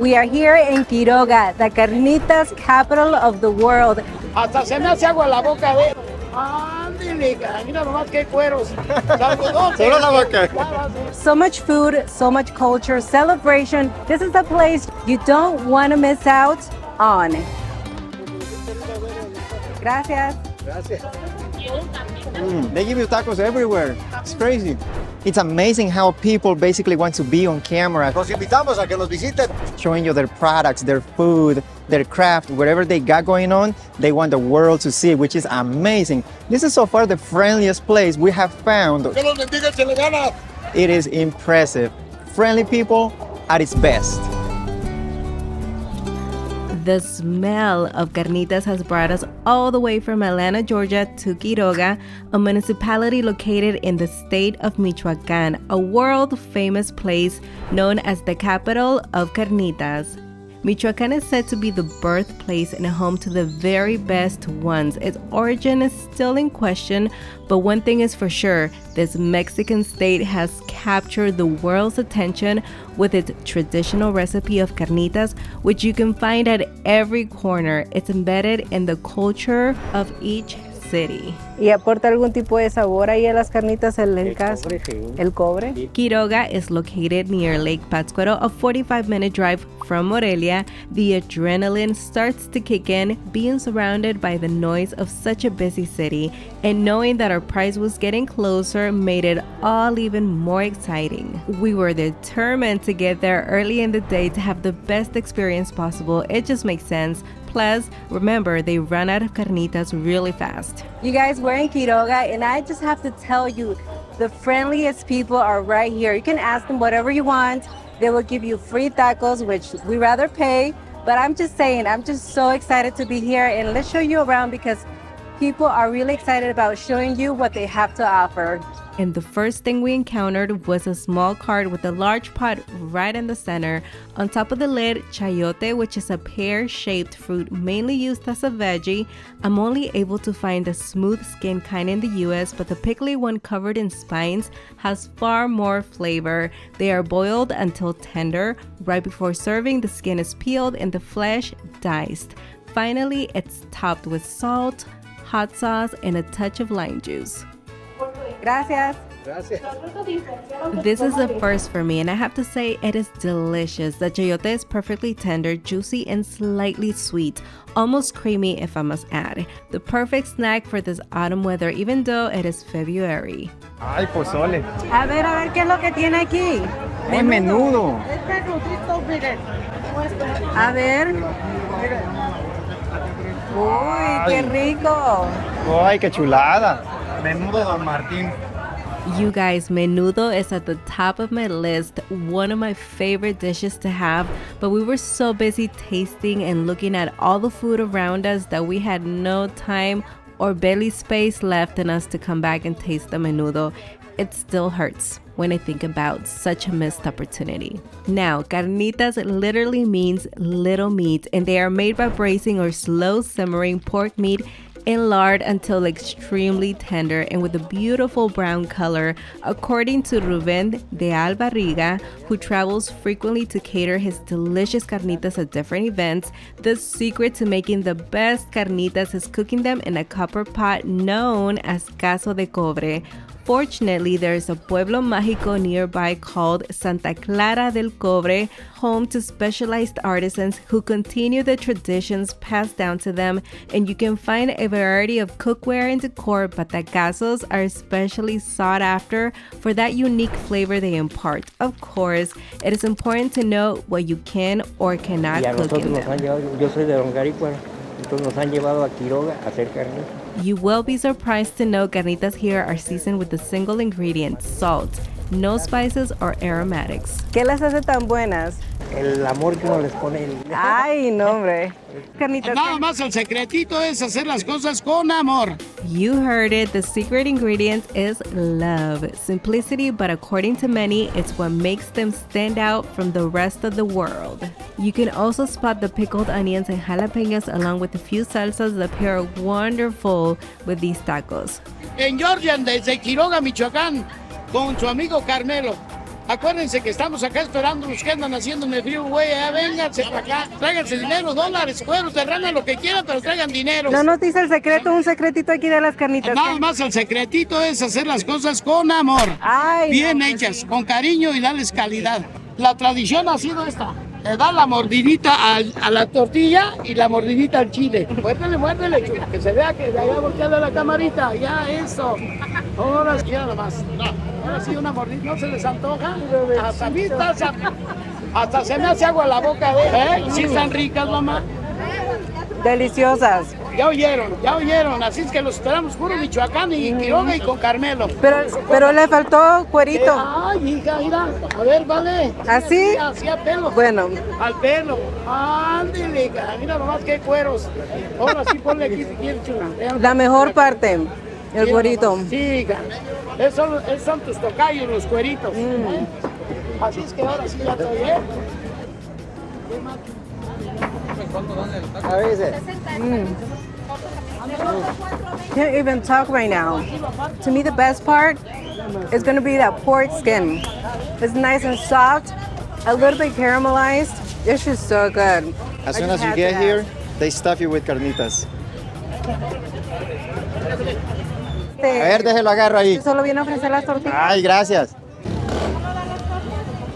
We are here in Quiroga, the Carnitas capital of the world. Hasta se me hace agua la boca de... Ándale, mira nomás qué cueros. Solo la boca. So much food, so much culture, celebration. This is a place you don't want to miss out on. Gracias. Gracias. They give you tacos everywhere. It's crazy. It's amazing how people basically want to be on camera, Los invitamos a que nos visiten. showing you their products, their food, their craft, whatever they got going on, they want the world to see, which is amazing. This is so far the friendliest place we have found. Que los bendiga, se le gana. It is impressive. Friendly people at its best. The smell of carnitas has brought us all the way from Atlanta, Georgia to Quiroga, a municipality located in the state of Michoacan, a world-famous place known as the capital of carnitas. Michoacan is said to be the birthplace and home to the very best ones. Its origin is still in question, but one thing is for sure, this Mexican state has captured the world's attention with its traditional recipe of carnitas, which you can find at every corner. It's embedded in the culture of each city. ¿Y aporta algún tipo de sabor ahí a las carnitas el caso? Cobre, sí. El cobre. Quiroga is located near Lake Pátzcuaro, a 45-minute drive from Morelia. The adrenaline starts to kick in, being surrounded by the noise of such a busy city, and knowing that our prize was getting closer made it all even more exciting. We were determined to get there early in the day to have the best experience possible. It just makes sense. Plus, remember, they run out of carnitas really fast. You guys, we're in Quiroga, and I just have to tell you, the friendliest people are right here. You can ask them whatever you want. They will give you free tacos, which we rather pay. But I'm just saying, I'm just so excited to be here, and let's show you around because people are really excited about showing you what they have to offer. And the first thing we encountered was a small cart with a large pot right in the center. On top of the lid, chayote, which is a pear-shaped fruit mainly used as a veggie. I'm only able to find the smooth skin kind in the US, but the pickly one covered in spines has far more flavor. They are boiled until tender. Right before serving, the skin is peeled and the flesh diced. Finally, it's topped with salt, hot sauce, and a touch of lime juice. Gracias. Gracias. This is a first for me, and I have to say it is delicious. The chayote is perfectly tender, juicy, and slightly sweet, almost creamy if I must add. The perfect snack for this autumn weather, even though it is February. Ay, pozole. A ver, ¿qué es lo que tiene aquí? Es menudo. A ver. Uy, qué rico. Ay, qué chulada. Menudo Don Martín. You guys, menudo is at the top of my list, one of my favorite dishes to have, but we were so busy tasting and looking at all the food around us that we had no time or belly space left in us to come back and taste the menudo. It still hurts when I think about such a missed opportunity. Now, carnitas literally means little meat, and they are made by braising or slow simmering pork meat in lard until extremely tender and with a beautiful brown color. According to Ruben de Albarriga, who travels frequently to cater his delicious carnitas at different events, the secret to making the best carnitas is cooking them in a copper pot known as caso de cobre. Fortunately, there is a pueblo mágico nearby called Santa Clara del Cobre, home to specialized artisans who continue the traditions passed down to them, and you can find a variety of cookware and decor, but the casos are especially sought after for that unique flavor they impart. Of course, it is important to know what you can or cannot cook in them. Yo soy de Longaricua, entonces nos han llevado a Quiroga a hacer carnitas. You will be surprised to know carnitas here are seasoned with a single ingredient, salt, no spices or aromatics. ¿Qué las hace tan buenas? El amor que uno les pone. Ay, no, hombre. Carnitas. Nada más el secretito es hacer las cosas con amor. You heard it. The secret ingredient is love. Simplicity, but according to many, it's what makes them stand out from the rest of the world. You can also spot the pickled onions and jalapenos along with a few salsas that pair wonderful with these tacos. En Georgia, desde Quiroga, Michoacán, con su amigo Carmelo. Acuérdense que estamos acá esperando los que andan haciéndome frío, güey. Vénganse para acá, tráiganse dinero, dólares, cueros, terrana, lo que quieran, pero traigan dinero. No nos dice el secreto, un secretito aquí de las carnitas. Nada más el secretito es hacer las cosas con amor, Ay, bien no, hechas, con cariño y darles calidad. La tradición ha sido esta. Le da la mordidita a la tortilla y la mordidita al chile. Muérdele, chula, que se vea que de allá volteada la camarita. Ya, eso. Ahora sí, nada más. Ahora sí, una mordida. ¿No se les antoja? Hasta a mí hasta se me hace agua la boca. Sí están ricas, mamá. deliciosas. Ya oyeron. Así es que los esperamos puro Michoacán y Quiroga y con Carmelo. Pero le faltó cuerito. Ay, hija, mira. A ver, vale. ¿Así? Así a pelo. Bueno. Al pelo. Ándale, hija. Mira nomás qué cueros. Ahora sí ponle aquí si quieres, chula. La mejor parte, el cuerito. Sí, hija. Esos son tus tocayos, los cueritos. Así es que ahora sí ya estoy, How is it? Can't even talk right now. To me, the best part is going to be that pork skin. It's nice and soft, a little bit caramelized. It's just so good. As soon as you get here, they stuff you with carnitas. A ver, déjelo agarro ahí. Solo viene a ofrecer las tortillas. Ay, gracias.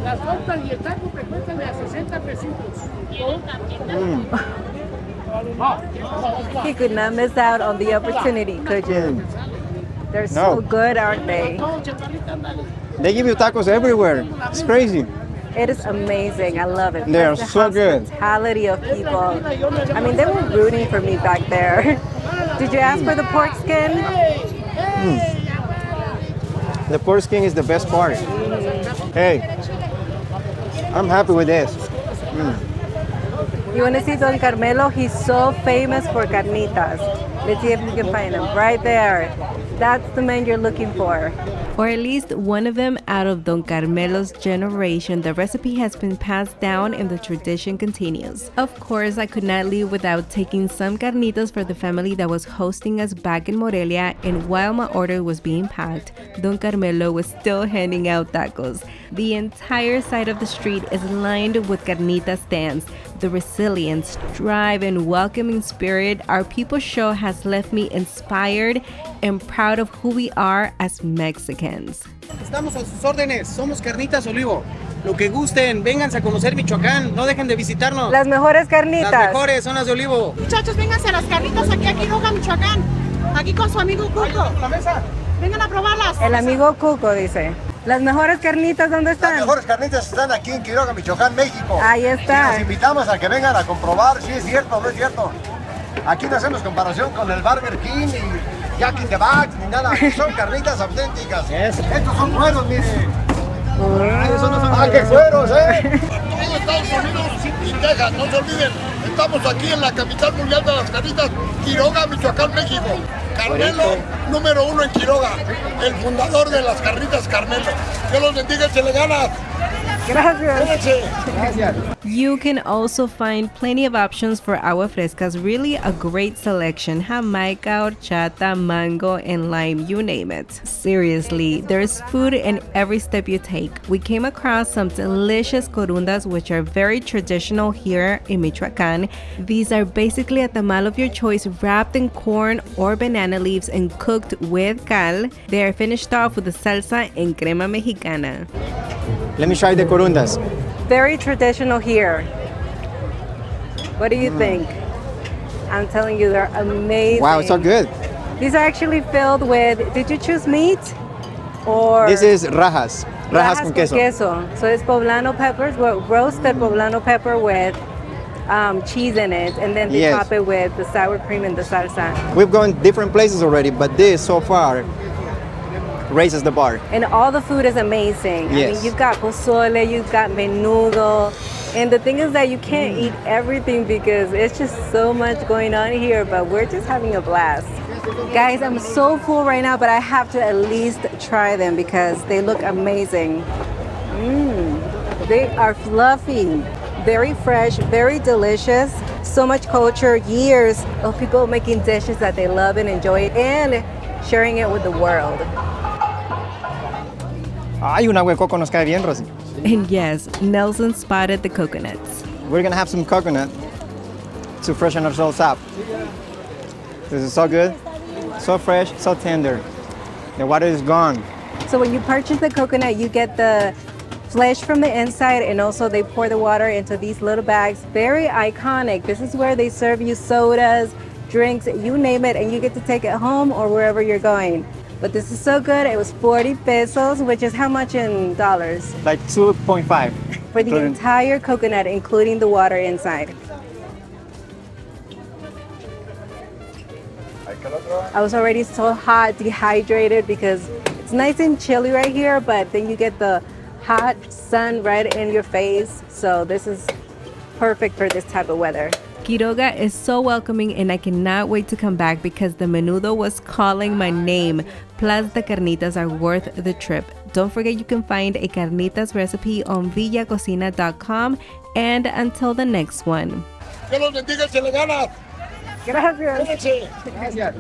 Las tortas y el taco te cuestan de a 60 pesitos. You could not miss out on the opportunity, could you? They're so good, aren't they? They give you tacos everywhere. It's crazy. It is amazing. I love it. They are Plus so the good. hospitality of people. I mean, they were rooting for me back there. Did you ask for the pork skin? The pork skin is the best part. Hey, I'm happy with this. You want to see Don Carmelo? He's so famous for carnitas. Let's see if we can find him. Right there. That's the man you're looking for. Or at least one of them out of Don Carmelo's generation. The recipe has been passed down and the tradition continues. Of course, I could not leave without taking some carnitas for the family that was hosting us back in Morelia, and while my order was being packed, Don Carmelo was still handing out tacos. The entire side of the street is lined with carnita stands. The resilience, drive, and welcoming spirit our people show has left me inspired and proud of who we are as Mexicans. Estamos a sus órdenes, somos Carnitas Olivo. Lo que gusten, vénganse a conocer Michoacán, no dejen de visitarnos. Las mejores carnitas. Las mejores son las de Olivo. Muchachos, vénganse a las carnitas aquí a Quiroga, Michoacán. Aquí con su amigo Cuco. La mesa. Vengan a probarlas. El amigo Cuco dice. Las mejores carnitas, ¿dónde están? Las mejores carnitas están aquí en Quiroga, Michoacán, México. Ahí está. Y los invitamos a que vengan a comprobar si es cierto o no es cierto. Aquí no hacemos comparación con el Burger King y Jack in the Box ni nada. Aquí son carnitas auténticas. Estos son cueros, mire. ¡Qué cueros, Todo Estados Unidos y Texas, no se olviden. Estamos aquí en la capital mundial de las carnitas, Quiroga, Michoacán, México. Carmelo, número 1 en Quiroga, el fundador de las carnitas Carmelo. Dios los bendiga, se le gana. Gracias. You can also find plenty of options for agua frescas, really a great selection. Jamaica, horchata, mango, and lime, you name it. Seriously, there's food in every step you take. We came across some delicious corundas, which are very traditional here in Michoacan. These are basically a tamal of your choice wrapped in corn or banana leaves and cooked with cal. They are finished off with a salsa and crema mexicana. Let me try the corundas. Very traditional here. What do you think? I'm telling you, they're amazing. Wow, it's so good. These are actually filled with, did you choose meat? Or This is rajas. Rajas con queso. So it's poblano peppers, roasted poblano pepper with cheese in it, and then they top it with the sour cream and the salsa. We've gone different places already, but this so far raises the bar. And all the food is amazing. I mean, you've got pozole, you've got menudo, and the thing is that you can't eat everything because it's just so much going on here, but we're just having a blast. Guys, I'm so full right now, but I have to at least try them because they look amazing. They are fluffy, very fresh, very delicious. So much culture, years of people making dishes that they love and enjoy and sharing it with the world. Ay, un agua de coco nos cae bien, Rosy. And yes, Nelson spotted the coconuts. We're gonna have some coconut to freshen ourselves up. This is so good, so fresh, so tender. The water is gone. So when you purchase the coconut, you get the flesh from the inside, and also they pour the water into these little bags. Very iconic. This is where they serve you sodas, drinks, you name it, and you get to take it home or wherever you're going. But this is so good. It was 40 pesos, which is how much in dollars? Like 2.5. For the entire coconut, including the water inside. I was already so hot, dehydrated, because it's nice and chilly right here, but then you get the hot sun right in your face. So this is perfect for this type of weather. Quiroga is so welcoming, and I cannot wait to come back because the menudo was calling my name. Plus, the carnitas are worth the trip. Don't forget you can find a carnitas recipe on villacocina.com. And until the next one. Que los bendiga, se le gana. Gracias. Gracias.